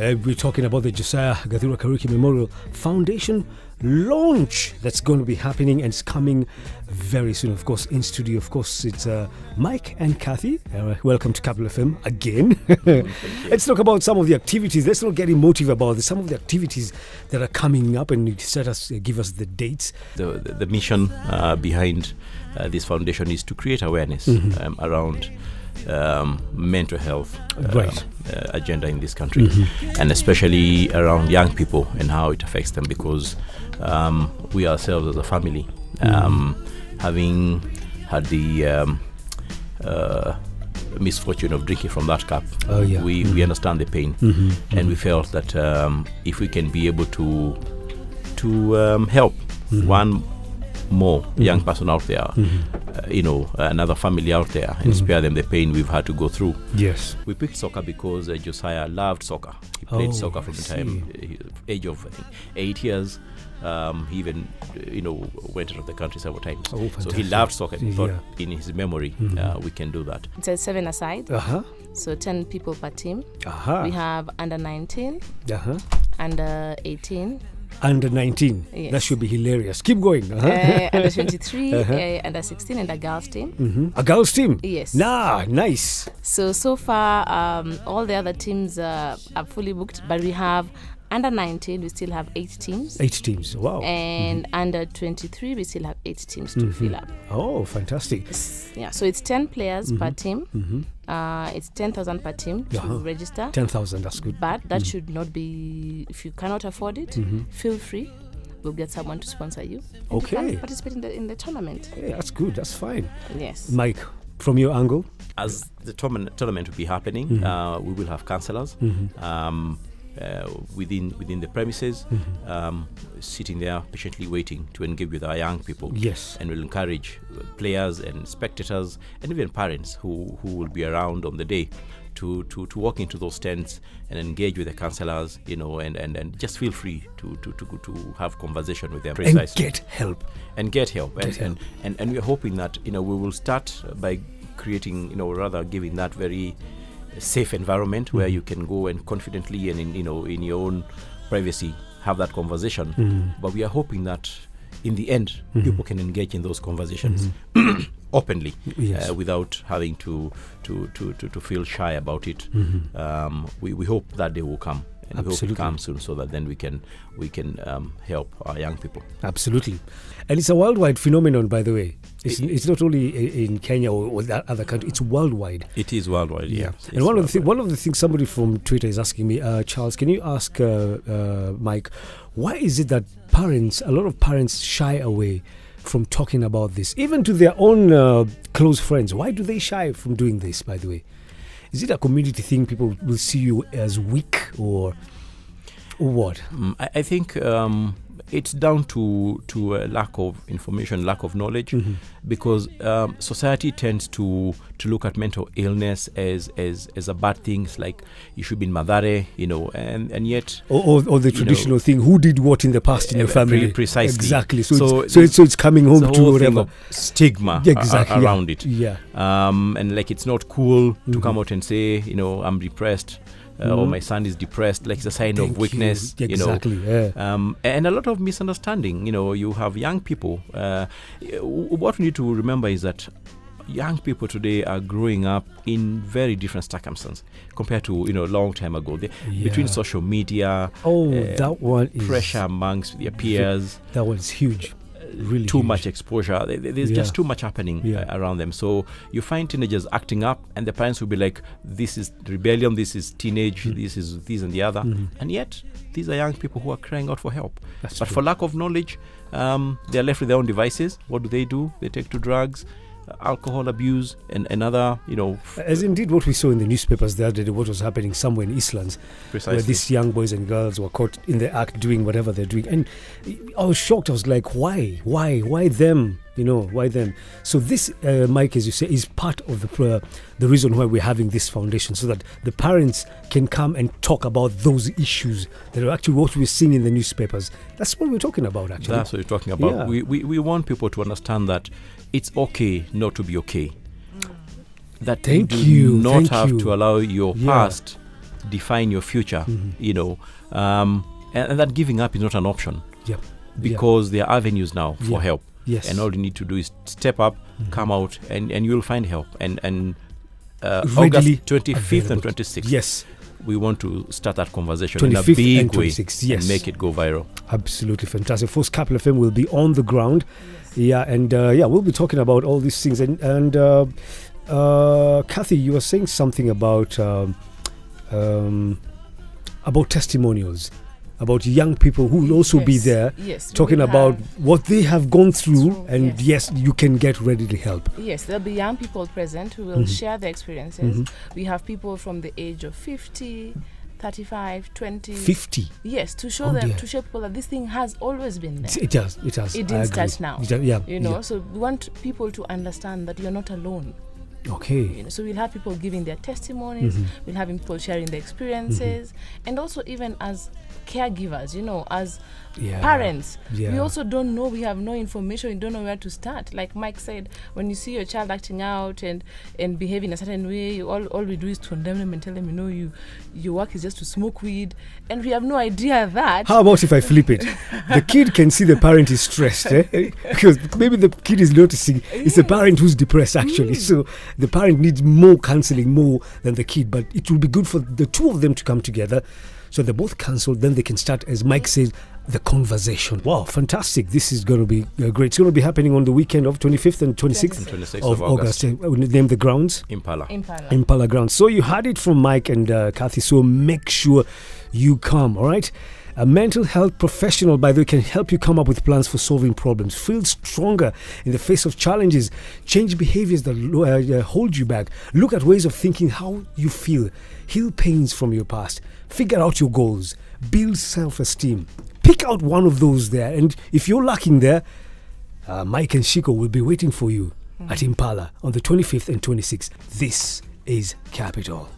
We're talking about the Josiah Kariuki Memorial Foundation launch that's going to be happening, and it's coming very soon. Of course, in studio, of course, it's Mike and Cathy. Welcome to Capital FM again. Let's talk about some of the activities. Let's not get emotive about this. Some of the activities that are coming up, and give us the dates. The mission behind this foundation is to create awareness around mental health agenda in this country, and especially around young people and how it affects them, because we ourselves as a family, having had the misfortune of drinking from that cup, we understand the pain, and we felt that if we can be able to help one more young person out there, another family out there, and spare them the pain we've had to go through. Yes. We picked soccer because Josiah loved soccer. He played soccer from the age of, I think, 8 years. He even, went out of the country several times. So he loved soccer. We thought in his memory, we can do that. It's a 7-a-side. So 10 people per team. We have under 19, under 18. Under 19. Yes. That should be hilarious. Keep going. Under 23, under 16, and a girls team. A girls team? Yes. Nice. So far, all the other teams are fully booked, but we have under 19, we still have 8 teams. 8 teams, wow. And under 23, we still have 8 teams to fill up. Oh, fantastic. So it's 10 players per team. It's 10,000 per team to register. 10,000, that's good. But that should not be, if you cannot afford it, feel free. We'll get someone to sponsor you. Okay. You can participate in the tournament. Yeah, that's good, that's fine. Yes. Mike, from your angle? As the tournament will be happening, we will have counsellors. Within the premises, sitting there patiently waiting to engage with our young people. Yes. And we'll encourage players and spectators and even parents who will be around on the day to walk into those tents and engage with the counsellors, and just feel free to have conversation with them. Precisely. And get help. And we're hoping that we will start by creating, giving that very safe environment where you can go and confidently and in your own privacy have that conversation. But we are hoping that in the end people can engage in those conversations openly, without having to feel shy about it. We hope that day will come. And Absolutely. we hope it comes soon, so that then we can help our young people. Absolutely. And it's a worldwide phenomenon, by the way. It's not only in Kenya or other countries. It's worldwide. It is worldwide, yeah. And one of the things somebody from Twitter is asking me, Charles, can you ask Mike, why is it that a lot of parents shy away from talking about this, even to their own close friends? Why do they shy from doing this, by the way? Is it a community thing? People will see you as weak, or what? I think it's down to a lack of information, lack of knowledge, because society tends to look at mental illness as a bad thing. It's like you should be in Madare, and yet or the traditional thing. Who did what in the past in your family? Precisely. Exactly. So it's coming home to whatever stigma around it. Yeah. And like it's not cool to come out and say, I'm depressed. Or my son is depressed, like it's a sign of weakness. Exactly. And a lot of misunderstanding. You have young people. What we need to remember is that young people today are growing up in very different circumstances compared to a long time ago. Between social media, that one is pressure amongst their peers. That one's huge. Really too huge. Much exposure. There's just too much happening around them. So you find teenagers acting up, and the parents will be like, this is rebellion, this is teenage, this is this and the other. And yet these are young people who are crying out for help. But for lack of knowledge, they're left with their own devices. What do? They take to drugs, alcohol abuse, and other, As indeed what we saw in the newspapers the other day, what was happening somewhere in Eastlands. Precisely. Where these young boys and girls were caught in the act doing whatever they're doing. And I was shocked. I was like, why? Why them? Why them? So this, Mike, as you say, is part of the reason why we're having this foundation, so that the parents can come and talk about those issues that are actually what we're seeing in the newspapers. That's what we're talking about, actually. That's what we're talking about. Yeah. We want people to understand that it's okay not to be okay. That you do not have to allow your past define your future, and that giving up is not an option. Yeah. Because there are avenues now for help. Yes. And all you need to do is step up, come out, and you'll find help. And August 25th and 26th. Yes. We want to start that conversation in a 25th big and way 26th, yes. and make it go viral. Absolutely fantastic. Of course, Capital FM will be on the ground. Yeah, and we'll be talking about all these things. And Cathy, you were saying something about testimonials, about young people who will also be there, talking about what they have gone through, and yes, you can get readily help. Yes, there'll be young people present who will share their experiences. We have people from the age of 50, 35, 20. 50? Yes, to show them, to show people that this thing has always been there. It does. It didn't start now. Yeah. So we want people to understand that you're not alone. Okay. So we'll have people giving their testimonies, we'll have people sharing their experiences, and also even as caregivers, as parents, we also don't know, we have no information, we don't know where to start. Like Mike said, when you see your child acting out and behaving a certain way, all we do is to condemn them and tell them, your work is just to smoke weed, and we have no idea that. How about if I flip it? The kid can see the parent is stressed, because maybe the kid is noticing it's the parent who's depressed actually, so the parent needs more counseling more than the kid, but it will be good for the two of them to come together. So they both counsel, then they can start, as Mike says, the conversation. Wow, fantastic. This is going to be great. It's going to be happening on the weekend of 25th and 26th of August. Name the grounds? Impala grounds. So you had it from Mike and Cathy, so make sure you come, all right? A mental health professional, by the way, can help you come up with plans for solving problems. Feel stronger in the face of challenges. Change behaviors that hold you back. Look at ways of thinking how you feel. Heal pains from your past. Figure out your goals. Build self-esteem. Pick out one of those there. And if you're lacking there, Mike and Shiko will be waiting for you at Impala on the 25th and 26th. This is Capital.